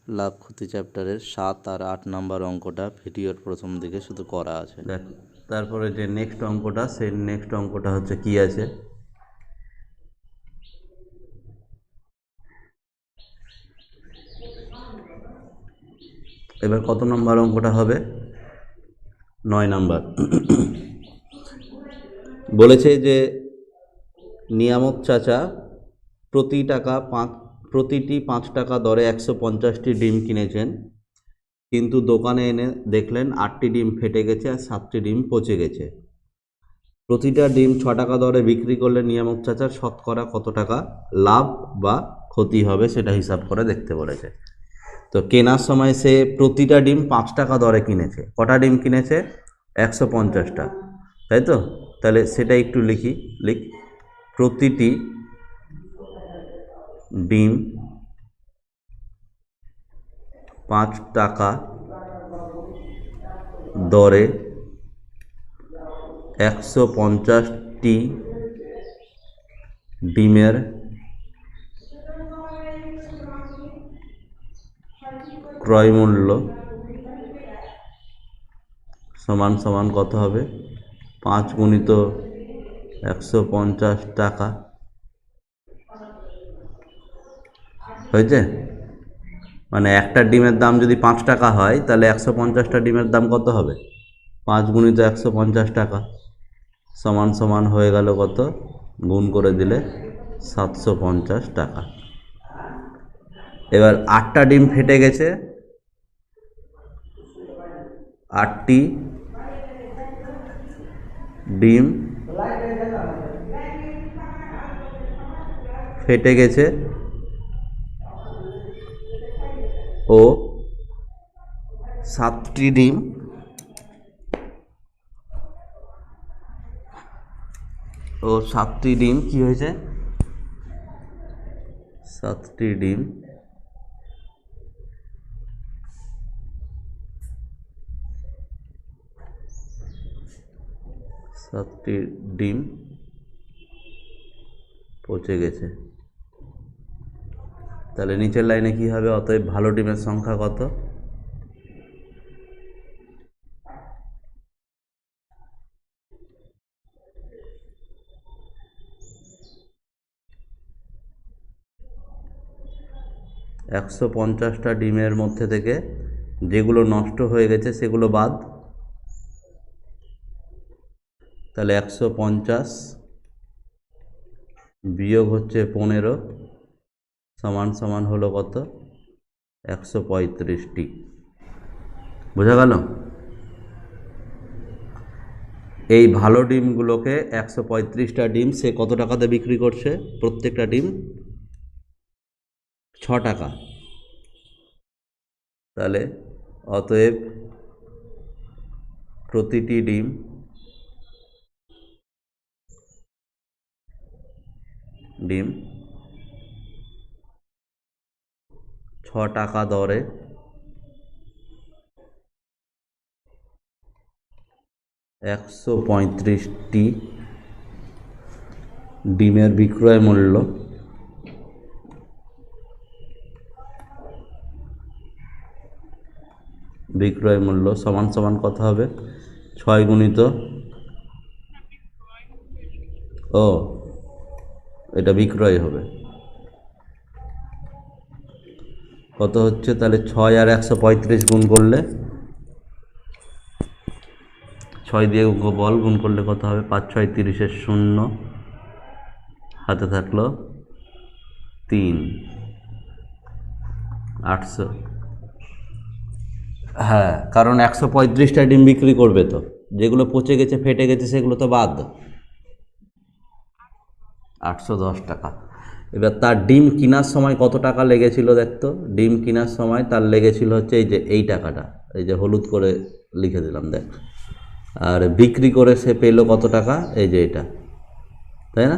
লাভ ক্ষতি চ্যাপ্টারের 7 আর 8 নাম্বার অঙ্কটা ভিডিওর প্রথম দিকে শুধু করা আছে। দেখ, তারপরে যে নেক্সট অঙ্কটা, সেই নেক্সট অঙ্কটা হচ্ছে কি আছে, এবার কত নম্বর অঙ্কটা হবে? 9 নাম্বার। বলেছে যে নিয়ামক চাচা প্রতিটি 5 টাকা দরে 150টি ডিম কিনেছেন, কিন্তু দোকানে এনে দেখলেন 8টি ডিম ফেটে গেছে আর 7টি ডিম পচে গেছে। প্রতিটা ডিম 6 টাকা দরে বিক্রি করলে নিয়ামক চাচার শতকরা কত টাকা লাভ বা ক্ষতি হবে সেটা হিসাব করে দেখতে বলেছে। তো কেনার সময় সে প্রতিটা ডিম 5 টাকা দরে কিনেছে। কটা ডিম কিনেছে? 150টা, তাই তো? তাহলে সেটা একটু লিখ। প্রতিটি ডিম 5 টাকা দরে 150টি ডিমের ক্রয় মূল্য সমান সমান কত হবে? 5 গুণিত 150 টাকা হয়েছে। মানে একটা ডিমের দাম যদি 5 টাকা হয় তাহলে 150টা ডিমের দাম কত হবে? 5 গুণিত 150 টাকা সমান সমান হয়ে গেল কত? গুণ করে দিলে 750 টাকা। এবার 8টা ডিম ফেটে গেছে, 8টি ডিম ফেটে গেছে ও 7টি ডিম কি হয়েছে? 7টি ডিম পচে গেছে। তাহলে নিচের লাইনে কি হবে? অতএব ভালো ডিমের সংখ্যা কত? একশো 50টা ডিমের মধ্যে থেকে যেগুলো নষ্ট হয়ে গেছে সেগুলো বাদ। তাহলে 150 বিয়োগ হচ্ছে 15 সমান সমান হলো কত? 135টি। বোঝা গেল? এই ভালো ডিমগুলোকে 135টা ডিম সে কত টাকাতে বিক্রি করছে? প্রত্যেকটা ডিম 6 টাকা। তাহলে অতএব প্রতিটি ডিম 6 টাকা দরে 135টি ডিমের বিক্রয় মূল্য সমান সমান কত হবে? 6 গুণিত এটা বিক্রয় হবে কত হচ্ছে? তাহলে 6 আর 135 গুণ করলে 6 দিয়ে বল গুণ করলে কত হবে? 5 6 30 শূন্য, হাতে থাকলো 3, 800। হ্যাঁ, কারণ 135টা ডিম বিক্রি করবে, তো যেগুলো পচে গেছে ফেটে গেছে সেগুলো তো বাদ। 810 টাকা। এবার তার ডিম কেনার সময় কত টাকা লেগেছিল দেখতো? ডিম কেনার সময় তার লেগেছিল হচ্ছে এই টাকাটা, এই যে হলুদ করে লিখে দিলাম দেখ। আর বিক্রি করে সে পেলো কত টাকা? এই যে এটা, তাই না?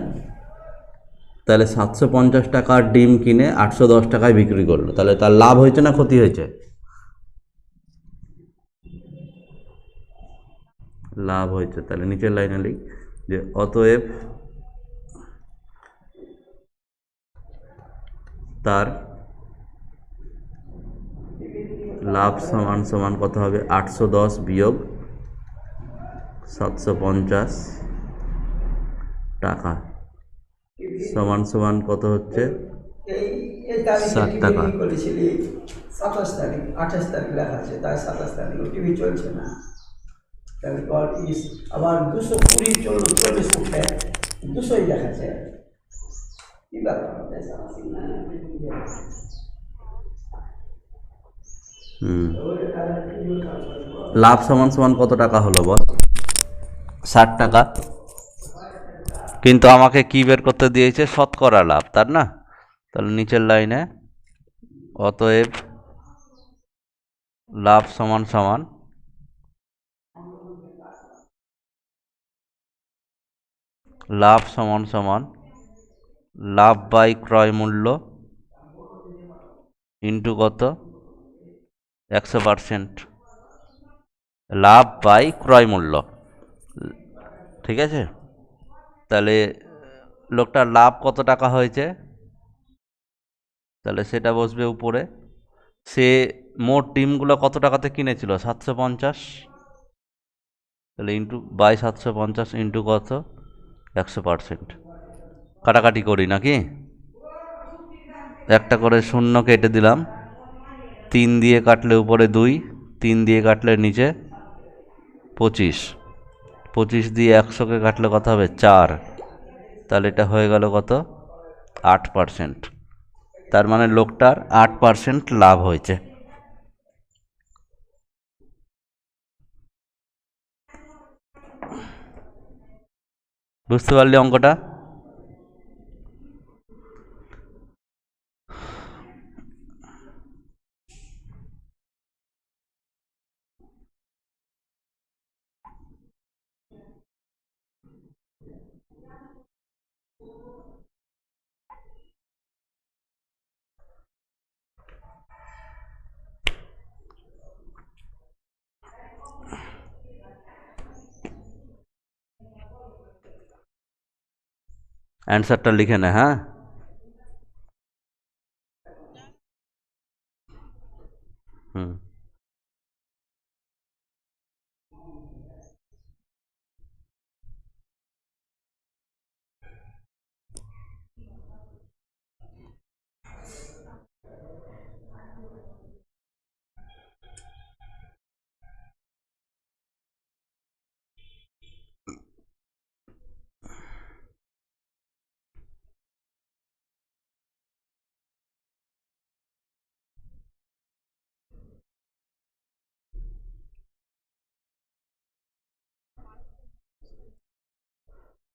তাহলে 750 টাকার ডিম কিনে 810 টাকায় বিক্রি করলো। তাহলে তার লাভ হয়েছে না ক্ষতি হয়েছে? লাভ হয়েছে। তাহলে নিচের লাইনে লিখ যে অতএব তার লাভ সমান সমান কত হবে? 810 বিয়োগ 750 টাকা সমান সমান কত হচ্ছে? 60 টাকা। 27 তারিখ 28 তারিখ লেখা আছে, তাই 27 তারিখ টিভি চলছে না। তারপর আবার 220 40 উঠে 200 দেখাচ্ছে। কি ব্যাপার? লাভ সমান সমান কত টাকা হলো বল? 60 টাকা। কিন্তু আমাকে কি বের করতে দিয়েছে? শতকরা লাভ, তার না? তাহলে নিচের লাইনে অতএব লাভ সমান সমান লাভ বাই ক্রয় মূল্য ইন্টু কত? 100%। লাভ বাই ক্রয় মূল্য, ঠিক আছে? তাহলে লোকটার লাভ কত টাকা হয়েছে, তাহলে সেটা বসবে উপরে। সে মোট ডিমগুলো কত টাকাতে কিনেছিল? 750। তাহলে ইন্টু বাই 750 ইন্টু কত? 100%। কাটাকাটি করি নাকি? একটা করে শূন্য কেটে দিলাম। 3 দিয়ে কাটলে উপরে 2, 3 দিয়ে কাটলে নিচে 25, 25 দিয়ে 100কে কাটলে কত হবে? 4। তাহলে এটা হয়ে গেল কত? 8%। তার মানে লোকটার 8% লাভ হয়েছে। বুঝতে পারলি অঙ্কটা? অ্যান্সারটা লিখে নে, হ্যাঁ? হুম।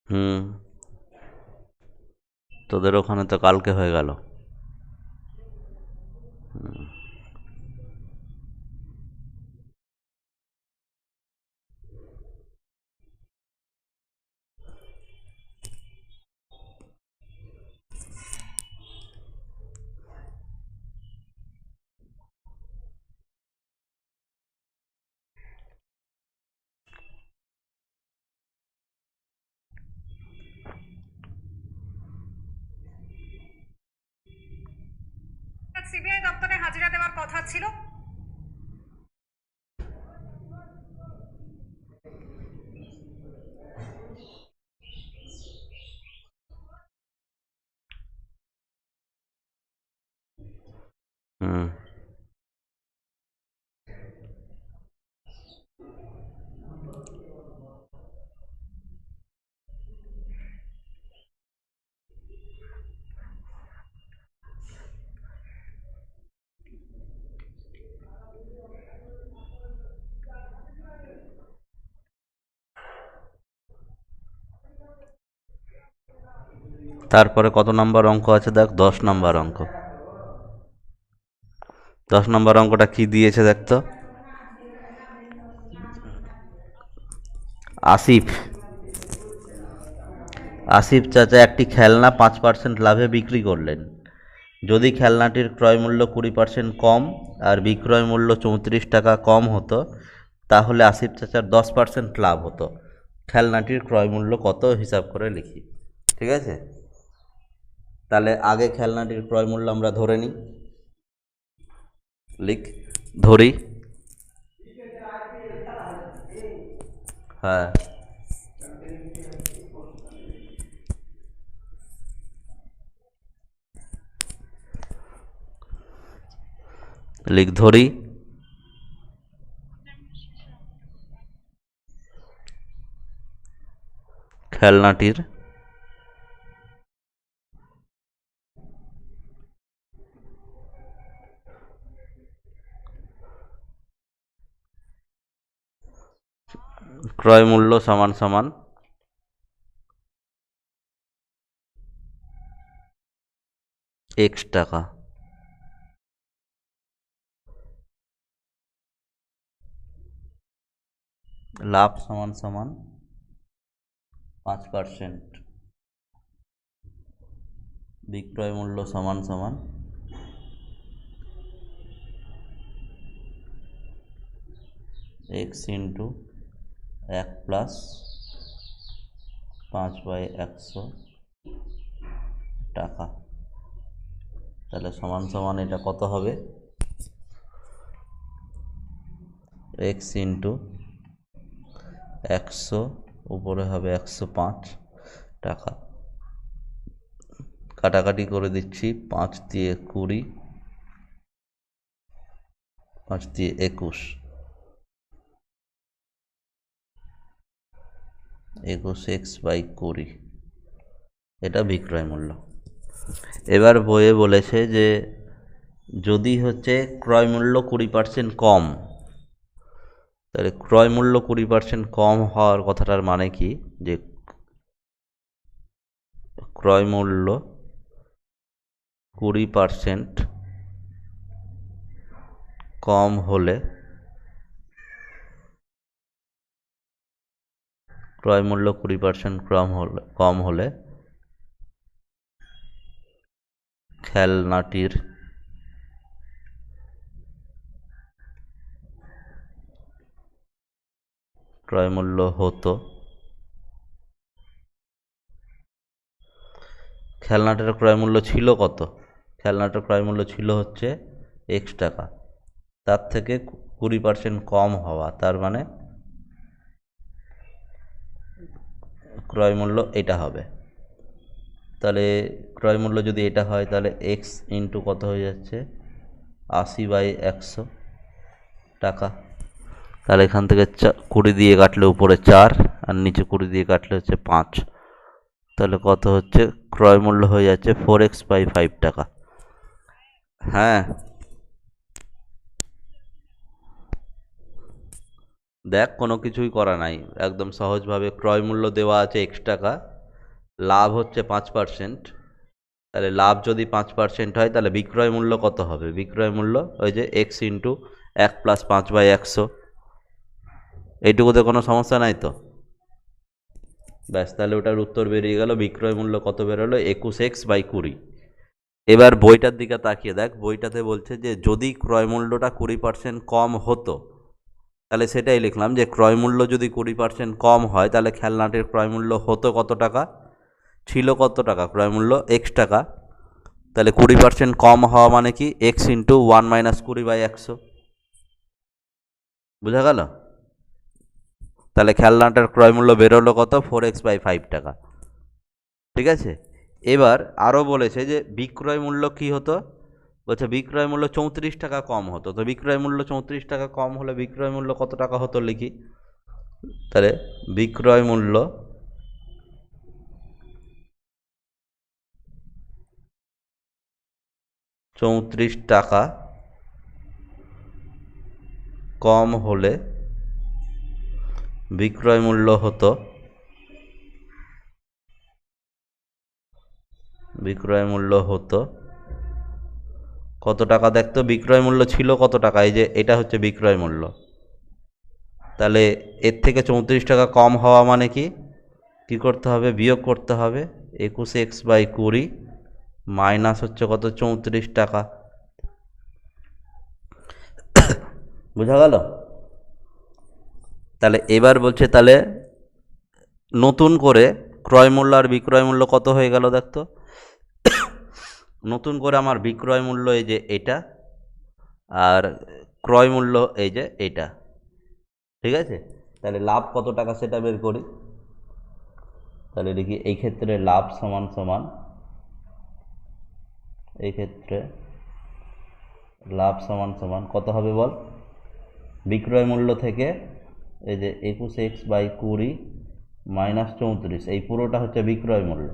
হুম, তোদের ওখানে তো কালকে হয়ে গেল। সিবিআই দপ্তরে হাজিরা দেওয়ার কথা ছিল। হুম। তারপরে কত নাম্বার অঙ্ক আছে দেখ? 10 নাম্বার অঙ্ক। 10 নাম্বার অঙ্কটা কি দিয়েছে দেখ তো? আসিফ চাচা একটি খেলনা 5% লাভে বিক্রি করলেন। যদি খেলনাটির ক্রয় মূল্য 20% কম আর বিক্রয় মূল্য 34 টাকা কম হতো, তাহলে আসিফ চাচার 10% লাভ হতো। খেলনাটির ক্রয় মূল্য কত হিসাব করে লিখি, ঠিক আছে? তাহলে আগে খেলনাটির ক্রয় মূল্য আমরা ধরে নিই। লিখ, ধরি, হ্যাঁ লিখ ধরি, খেলনাটির ক্রয় মূল্য সমান সমান x টাকা। লাভ সমান সমান 5%। বিক্রয় মূল্য সমান সমান x ইন্টু 1 প্লাস 5/100 টাকা। তাহলে সমান সমান এটা কত হবে? x ইন্টু 100 উপরে হবে 105 টাকা। কাটাকাটি করে দিচ্ছি, 5 দিয়ে 20, 5 দিয়ে 21, 21x/20, এটা বিক্রয় মূল্য। এবার বইয়ে বলেছে যে যদি হচ্ছে ক্রয় মূল্য 20% কম, তাহলে ক্রয় মূল্য 20% কম হওয়ার কথাটার মানে কি, যে ক্রয় মূল্য 20% কম হলে, ক্রয় মূল্য 20% কম হলে খেলনাটির ক্রয় মূল্য হতো, খেলনাটার ক্রয় মূল্য ছিল কত? খেলনাটার ক্রয় মূল্য ছিল হচ্ছে x টাকা, তার থেকে 20% কম হওয়া, তার মানে ক্রয় মূল্য এটা হবে। তাহলে ক্রয় মূল্য যদি এটা হয়, তাহলে x ইন্টু কত হয়ে যাচ্ছে 80/100 টাকা। তাহলে এখান থেকে 20 দিয়ে কাটলে উপরে 4 আর নিচে 20 দিয়ে কাটলে হচ্ছে 5, তাহলে কত হচ্ছে? ক্রয় মূল্য হয়ে যাচ্ছে 4x/5 টাকা। হ্যাঁ দেখ, কোনো কিছুই করা নাই, একদম সহজভাবে ক্রয় মূল্য দেওয়া আছে x টাকা, লাভ হচ্ছে 5%, তাহলে লাভ যদি 5% হয় তাহলে বিক্রয় মূল্য কত হবে? বিক্রয় মূল্য ওই যে x ইন্টু 1 প্লাস 5/100, এইটুকুতে কোনো সমস্যা নাই তো? ব্যাস, তাহলে ওটার উত্তর বেরিয়ে গেল। বিক্রয় মূল্য কত বেরোলো? 21x/20। এবার বইটার দিকে তাকিয়ে দেখ, বইটাতে বলছে যে যদি ক্রয় মূল্যটা 20% কম হতো, তাহলে সেটাই লিখলাম যে ক্রয় মূল্য যদি 20% কম হয় তাহলে খেলনাটির ক্রয় মূল্য হতো কত টাকা, ছিল কত টাকা? ক্রয় মূল্য x টাকা, তাহলে 20% কম হওয়া মানে কি? x ইন্টু 1 মাইনাস 20/100, বোঝা গেল? তাহলে খেলনাটার ক্রয় মূল্য বেরোলো কত? 4x/5 টাকা। ঠিক আছে, এবার আরও বলেছে যে বিক্রয় মূল্য কি হতো, বলছে বিক্রয় মূল্য 34 টাকা কম হতো। তো বিক্রয় মূল্য 34 টাকা কম হলে বিক্রয় মূল্য কত টাকা হতো লিখি। তাহলে বিক্রয় মূল্য টাকা কম হলে বিক্রয় মূল্য হতো, বিক্রয় মূল্য হতো কত টাকা? দেখতো বিক্রয় মূল্য ছিল কত টাকা, এই যে এটা হচ্ছে বিক্রয় মূল্য, তাহলে এর থেকে 34 টাকা কম হওয়া মানে কি, কি করতে হবে? বিয়োগ করতে হবে। 21x/20 মাইনাস হচ্ছে কত? 34 টাকা। বোঝা গেল? তাহলে এবার বলছে তাহলে নতুন করে ক্রয় মূল্য আর বিক্রয় মূল্য কত হয়ে গেল দেখতো। নতুন করে আমার বিক্রয় মূল্য এই যে এটা, আর ক্রয় মূল্য এই যে এইটা, ঠিক আছে। তাহলে লাভ কত টাকা সেটা বের করি। তাহলে দেখি এই ক্ষেত্রে লাভ সমান সমান, এই ক্ষেত্রে লাভ সমান সমান কত হবে বল, বিক্রয় মূল্য থেকে এই যে 21x/20 মাইনাস 34, এই পুরোটা হচ্ছে বিক্রয় মূল্য।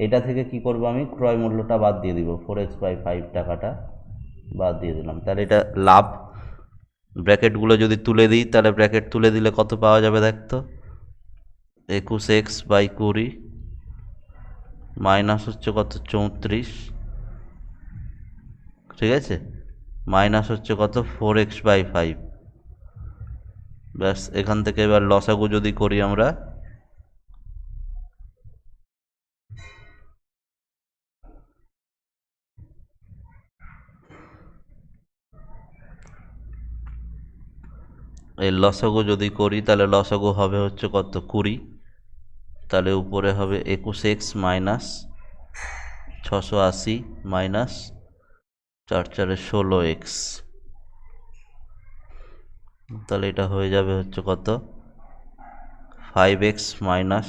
এটা থেকে কি করব আমি, ক্রয় মূল্যটা বাদ দিয়ে দিব, 4x/5 টাকাটা বাদ দিয়ে দিলাম। তাহলে এটা লাভ। ব্র্যাকেটগুলো যদি তুলে দিই, তাহলে ব্র্যাকেট তুলে দিলে কত পাওয়া যাবে দেখতো, 21x/20 মাইনাস হচ্ছে কত 34, ঠিক আছে, মাইনাস হচ্ছে কত 4x/5। ব্যাস, এখান থেকে এবার লসাগু যদি করি আমরা, এই লসাগু যদি করি তাহলে লসাগু হবে হচ্ছে কত 20, তাহলে উপরে হবে 21x মাইনাস 680 মাইনাস 4 4 16x, তাহলে এটা হয়ে যাবে হচ্ছে কত 5x মাইনাস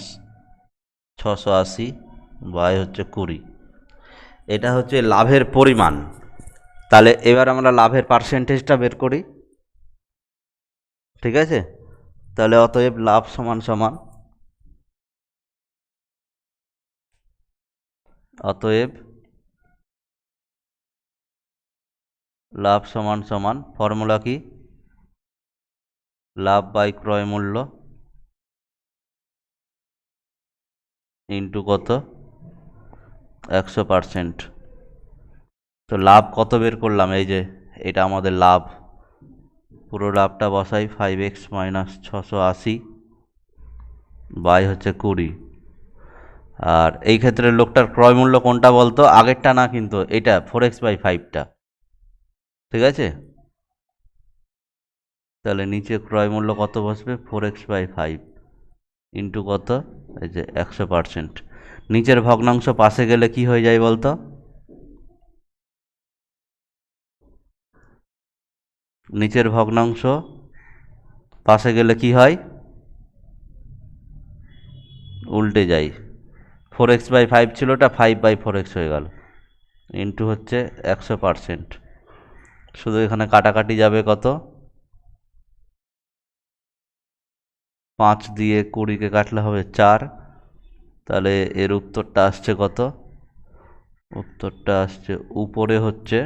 680 বাই হচ্ছে 20। এটা হচ্ছে লাভের পরিমাণ। তাহলে এবার আমরা লাভের পার্সেন্টেজটা বের করি, ঠিক আছে। তাহলে অতএব লাভ সমান সমান, অতএব লাভ সমান সমান ফর্মুলা কি, লাভ বাই ক্রয় মূল্য ইন্টু কত 100%। তো লাভ কত বের করলাম, এই যে এটা আমাদের লাভ, পুরো লাভটা বসাই 5x মাইনাস 680 বাই হচ্ছে 20। আর এই ক্ষেত্রে লোকটার ক্রয় মূল্য কোনটা বলতো, আগেরটা না কিন্তু, এটা 4x/5টা, ঠিক আছে। তাহলে নিচে ক্রয় মূল্য কত বসবে, 4x/5 ইন্টু কত, এই যে 100%। নিচের ভগ্নাংশ পাশে গেলে কি হয়ে যায় বলতো, নিচের ভগ্নাংশ পাশে গেলে কি হয়, উল্টে যায়। 4x/5 ছিল, ওটা 5/4x হয়ে গেল, ইন্টু হচ্ছে 100%। শুধু এখানে কাটাকাটি যাবে কত, 5 দিয়ে 20কে কাটলে হবে 4। তাহলে এর উত্তরটা আসছে কত, উত্তরটা আসছে উপরে হচ্ছে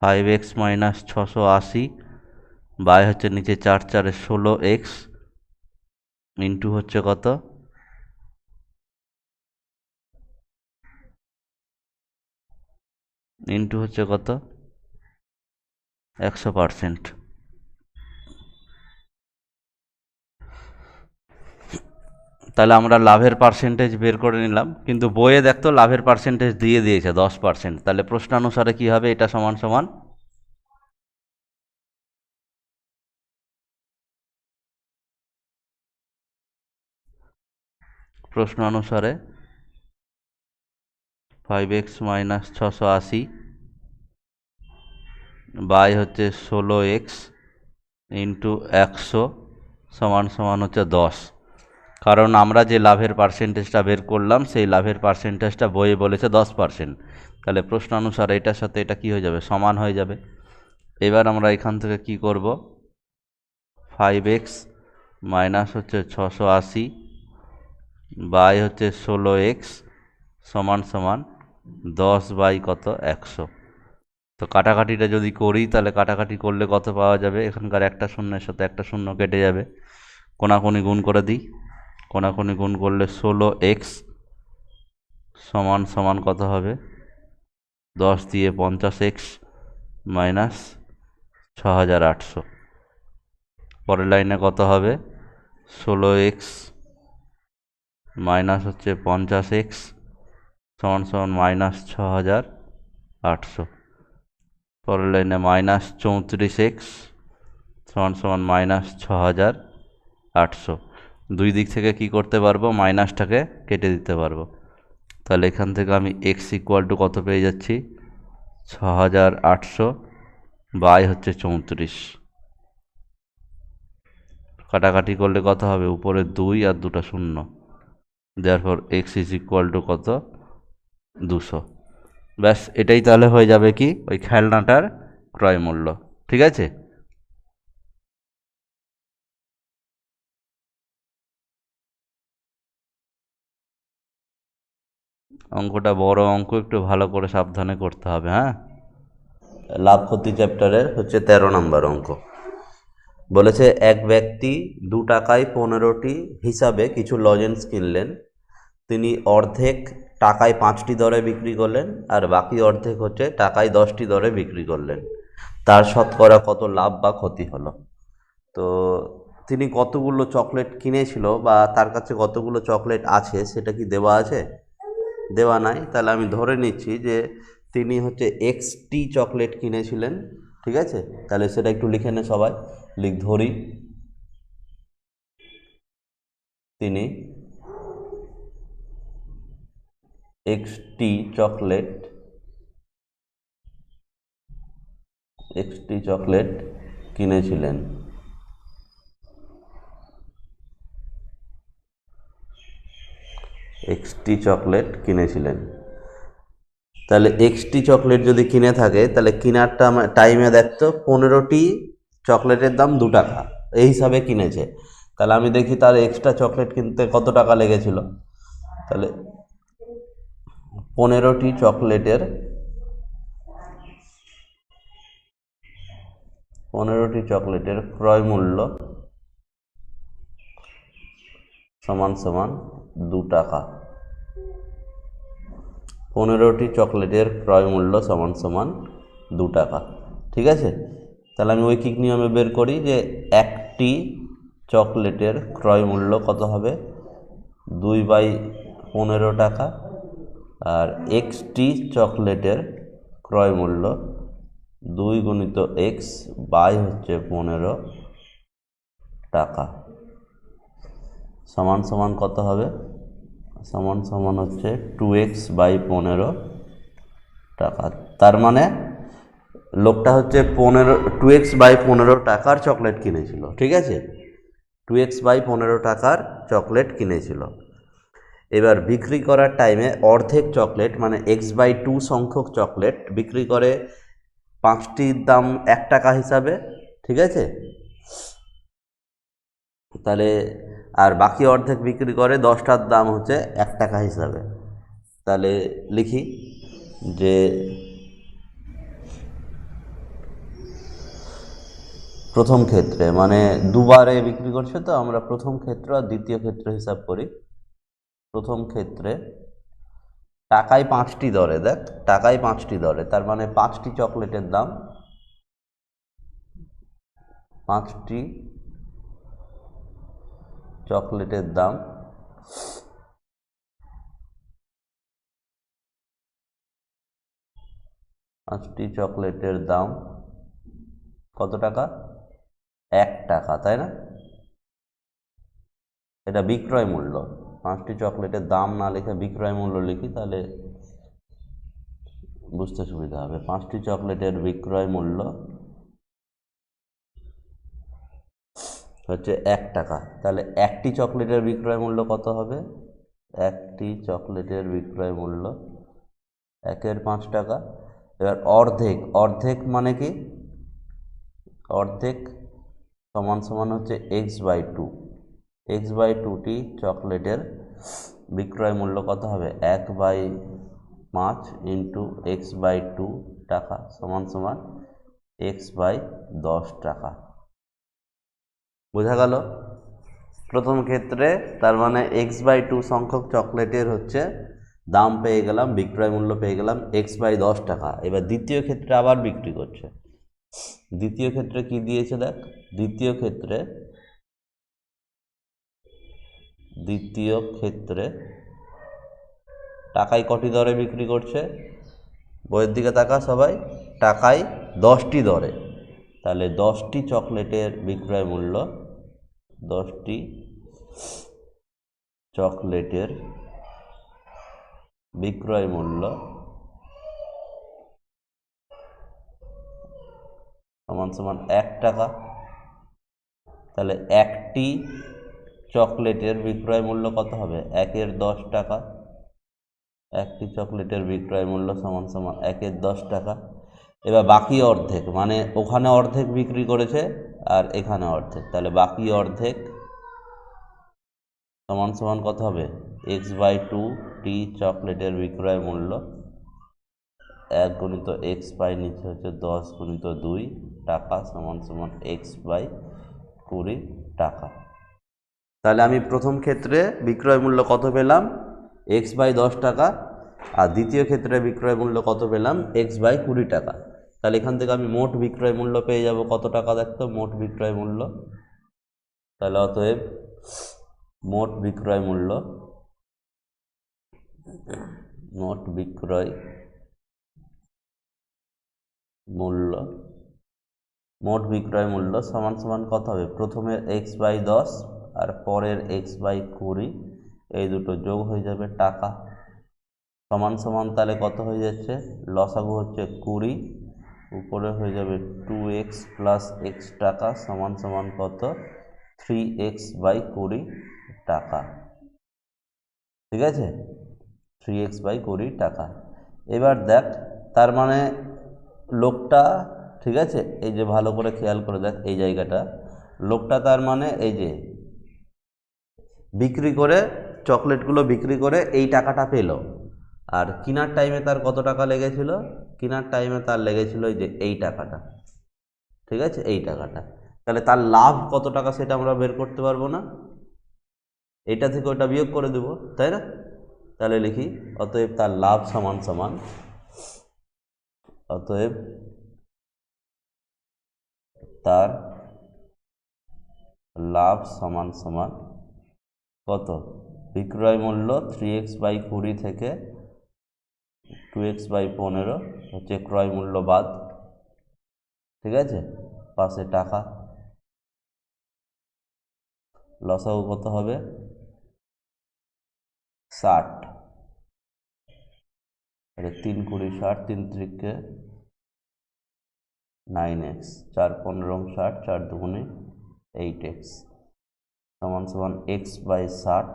5x মাইনাস 680 বাই হচ্ছে নিচে 4 4 16x ইন্টু হচ্ছে কত, ইন্টু হচ্ছে কত 100%। তাহলে আমরা লাভের পার্সেন্টেজ বের করে নিলাম, কিন্তু বইয়ে দেখতো লাভের পার্সেন্টেজ দিয়ে দিয়েছে 10%। তাহলে প্রশ্নানুসারে কি হবে, এটা সমান সমান প্রশ্ন অনুসারে 5x মাইনাস 680 বাই হচ্ছে 16x ইন্টু 100 সমান সমান হচ্ছে 10। কারণ আমরা যে লাভের পার্সেন্টেজটা বের করলাম সেই লাভের পার্সেন্টেজটা বইয়ে বলেছে 10%। তাহলে প্রশ্ন অনুসারে এটার সাথে এটা কি হয়ে যাবে, সমান হয়ে যাবে। এবার আমরা এখান থেকে কি করব, 5x মাইনাস হচ্ছে 680 বাই হচ্ছে 16x সমান সমান 10 বাই কত 100। তো কাটাকাটিটা যদি করি তাহলে কাটাকাটি করলে কত পাওয়া যাবে, এখানকার একটা শূন্যের সাথে একটা শূন্য কেটে যাবে, কোনাকুনি গুণ করে দিই, কোনাকুনি গুণ করলে 16x সমান সমান কত হবে, 10 দিয়ে 50x মাইনাস 6800। পরের লাইনে কত হবে, 16x মাইনাস হচ্ছে 50x সমান সমান মাইনাস 6800। পরের লাইনে মাইনাস 34x সমান সমান মাইনাস 6800। দুই দিক থেকে কি করতে পারবো, মাইনাসটাকে কেটে দিতে পারবো। তাহলে এখান থেকে আমি x ইকুয়াল টু কত পেয়ে যাচ্ছি, 6800 বাই হচ্ছে 34। কাটাকাটি করলে কত হবে, উপরে 2 আর 2টা 0, therefore x is equal to কত, 200। ব্যাস, এটাই তাহলে হয়ে যাবে কি ওই খেলনাটার ক্রয় মূল্য। ঠিক আছে। অঙ্কটা বড় অঙ্ক, একটু ভালো করে সাবধানে করতে হবে। হ্যাঁ, লাভ ক্ষতি চ্যাপ্টারের হচ্ছে 13 নম্বর অঙ্ক। বলেছে এক ব্যক্তি 2 টাকায় 15টি হিসাবে কিছু লজেন্স কিনলেন। তিনি অর্ধেক টাকায় 5টি দরে বিক্রি করলেন আর বাকি অর্ধেক হচ্ছে টাকায় 10টি দরে বিক্রি করলেন। তার শতকরা কত লাভ বা ক্ষতি হলো? তো তিনি কতগুলো চকলেট কিনেছিল বা তার কাছে কতগুলো চকলেট আছে সেটা কি দেওয়া আছে? দেওয়া নাই। তাহলে আমি ধরে নিচ্ছি যে তিনি হচ্ছে এক্সটি চকলেট কিনেছিলেন। ঠিক আছে, তাহলে সেটা একটু লিখে নে সবাই, ধরি তিনি এক্সটি চকলেট কিনেছিলেন। এক্সটি চকলেট কিনেছিলেন। তাহলে এক্সটি চকলেট যদি কিনে থাকে তাহলে কেনার টাইমে দেখতো 15টি চকলেটের দাম 2 টাকা, এই হিসাবে কিনেছে। তাহলে আমি দেখি তার এক্সট্রা চকলেট কিনতে কত টাকা লেগেছিল। তাহলে 15টি চকলেটের ক্রয় মূল্য সমান সমান 2 টাকা। 15টি চকলেটের ক্রয় মূল্য সমান সমান 2 টাকা। ঠিক আছে, তাহলে আমি ঐকিক নিয়মে বের করি যে একটি চকলেটের ক্রয় মূল্য কত হবে, 2/15 টাকা, আর এক্সটি চকলেটের ক্রয় মূল্য 2 গুণিত এক্স বাই হচ্ছে 15 টাকা, সমান সমান কত হবে, সমান সমান হচ্ছে 2x বাই 15 টাকা। তার মানে লোকটা হচ্ছে 2x বাই 15 টাকার চকলেট কিনেছিল। ঠিক আছে, 2x বাই 15 টাকার চকলেট কিনেছিল। এবার বিক্রি করার টাইমে অর্ধেক চকলেট মানে x/2 সংখ্যক চকলেট বিক্রি করে 5টির দাম 1 টাকা হিসাবে। ঠিক আছে, তাহলে আর বাকি অর্ধেক বিক্রি করে 10টার দাম হচ্ছে 1 টাকা হিসাবে। তাহলে লিখি যে প্রথম ক্ষেত্রে মানে দুবারে বিক্রি করছে, তো আমরা প্রথম ক্ষেত্র আর দ্বিতীয় ক্ষেত্র হিসাব করি। প্রথম ক্ষেত্রে টাকায় 5টি দরে, দেখ টাকায় 5টি দরে, তার মানে 5টি চকলেটের দাম, 5টি চকলেটের দাম 5টি চকলেটের দাম কত টাকা, 1 টাকা, তাই না? এটা বিক্রয় মূল্য। 5টি চকলেটের দাম না লিখে বিক্রয় মূল্য লিখি, তাহলে বুঝতে সুবিধা হবে। 5টি চকলেটের বিক্রয় মূল্য হচ্ছে 1 টাকা। তাহলে একটি চকলেটের বিক্রয় মূল্য কত হবে, একটি চকলেটের বিক্রয় মূল্য 1-এর 5 টাকা। এবার অর্ধেক মানে কি, অর্ধেক সমান সমান হচ্ছে x/2। x/2টি চকলেটের বিক্রয় মূল্য কত হবে, 1/5 ইন্টু x/2 টাকা সমান সমান x/10 টাকা। বোঝা গেল? প্রথম ক্ষেত্রে তার মানে x/2 সংখ্যক চকলেটের হচ্ছে দাম পেয়ে গেলাম, বিক্রয় মূল্য পেয়ে গেলাম x/10 টাকা। এবার দ্বিতীয় ক্ষেত্রে আবার বিক্রি করছে। দ্বিতীয় ক্ষেত্রে কি দিয়েছে দেখ, দ্বিতীয় ক্ষেত্রে টাকায় কটি দরে বিক্রি করছে, বইয়ের দিকে তাকা সবাই, টাকায় 10টি দরে। তাহলে 10টি চকলেটের বিক্রয় মূল্য, 10টি চকলেটের বিক্রয় মূল্য সমান সমান 1 টাকা। তাহলে একটি চকলেটের বিক্রয় মূল্য কত হবে? 1-এর 10 টাকা। একটি চকলেটের বিক্রয় মূল্য সমান সমান 1-এর 10 টাকা। এবার বাকি অর্ধেক, মানে ওখানে অর্ধেক বিক্রি করেছে আর এখানে অর্ধেক, তাহলে বাকি অর্ধেক সমান সমান কত হবে? x/2টি চকলেটের বিক্রয় মূল্য 1 গুণিত x পাই নিচে হচ্ছে 10 গুণিত 2 টাকা সমান সমান x/20 টাকা। তাহলে আমি প্রথম ক্ষেত্রে বিক্রয় মূল্য কত পেলাম? x/10 টাকা। আর দ্বিতীয় ক্ষেত্রে বিক্রয় মূল্য কত পেলাম? x/20 টাকা। তাহলে এখান থেকে আমি মোট বিক্রয় মূল্য পেয়ে যাব কত টাকা? দেখতো মোট বিক্রয় মূল্য। তাহলে অতএব মোট বিক্রয় মূল্য সমান সমান কত হবে? প্রথমের x/10 আর পরের x/20, এই দুটো যোগ হয়ে যাবে টাকা সমান সমান তাহলে কত হয়ে যাচ্ছে? লসাগু হচ্ছে 20, উপরে হয়ে যাবে 2x প্লাস x টাকা সমান সমান কত? 3x/20 টাকা। ঠিক আছে, 3x/20 টাকা। এবার দেখ, তার মানে লোকটা, ঠিক আছে, এই যে ভালো করে খেয়াল করে দেখ এই জায়গাটা, লোকটা তার মানে এই যে বিক্রি করে, চকলেটগুলো বিক্রি করে এই টাকাটা পেল। আর কেনার টাইমে তার কত টাকা লেগেছিল? কেনার টাইমে তার লেগেছিল এই যে এই টাকাটা। ঠিক আছে, এই টাকাটা। তাহলে তার লাভ কত টাকা সেটা আমরা বের করতে পারবো না? এটা থেকে ওটা বিয়োগ করে দেব, তাই না? তাহলে লিখি অতএব তার লাভ সমান সমান, অতএব তার লাভ সমান সমান কত? বিক্রয় মূল্য 3x/20 থেকে 2x/15 হচ্ছে ক্রয় মূল্য বাদ। ঠিক আছে, পাশে টাকা। লসাগু কত হবে? 60। 3 20 60, 3 3 9x, 4 15 60, 4 2 8x সমান সমান x/60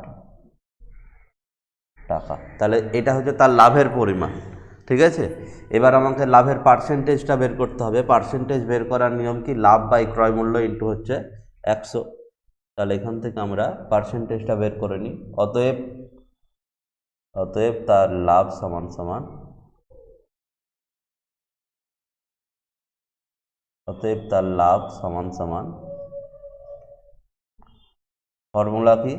টাকা। তাহলে এটা হচ্ছে তার লাভের পরিমাণ। ঠিক আছে, এবার আমাকে লাভের পার্সেন্টেজটা বের করতে হবে। পার্সেন্টেজ বের করার নিয়ম কি? লাভ বাই ক্রয় মূল্য ইন্টু হচ্ছে 100। তাহলে এখান থেকে আমরা পার্সেন্টেজটা বের করে নিই। অতএব তার লাভ সমান সমান, অতএব তার লাভ সমান সমান, ফর্মুলা কি?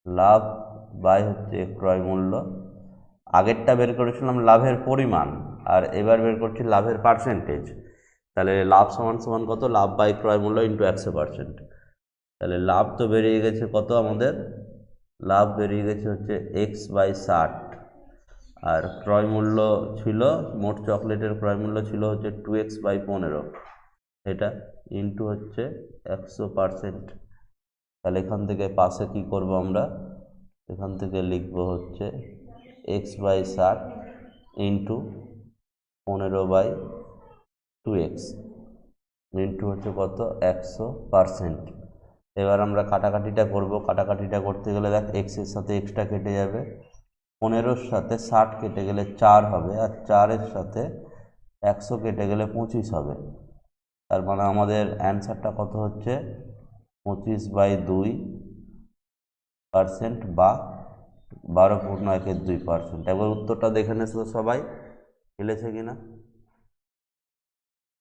লাভ বাই হচ্ছে ক্রয় মূল্য। আগেরটা বের করেছিলাম লাভের পরিমাণ, আর এবার বের করছি লাভের পার্সেন্টেজ। তাহলে লাভ সমান সমান কত? লাভ বাই ক্রয় মূল্য ইন্টু 100%। তাহলে লাভ তো বেরিয়ে গেছে কত আমাদের? লাভ বেরিয়ে গেছে হচ্ছে x/60, আর ক্রয় মূল্য ছিল, মোট চকলেটের ক্রয় মূল্য ছিল হচ্ছে 2x/15, এটা ইন্টু হচ্ছে 100%। তাহলে এখান থেকে পাশে কি করব আমরা? এখান থেকে লিখব হচ্ছে x/60 ইন্টু 15/2x ইন্টু হচ্ছে কত? 100%। এবার আমরা কাটাকাটিটা করব। কাটাকাটিটা করতে গেলে দেখ, এক্সের সাথে এক্সটা কেটে যাবে, 15-র সাথে 60 কেটে গেলে 4 হবে, আর 4-এর সাথে 100 কেটে গেলে 25 হবে। তার মানে আমাদের অ্যান্সারটা কত হচ্ছে? 25/2% বা 12.1-2%। একবার উত্তরটা দেখে নেছো সবাই, মিলেছে কিনা?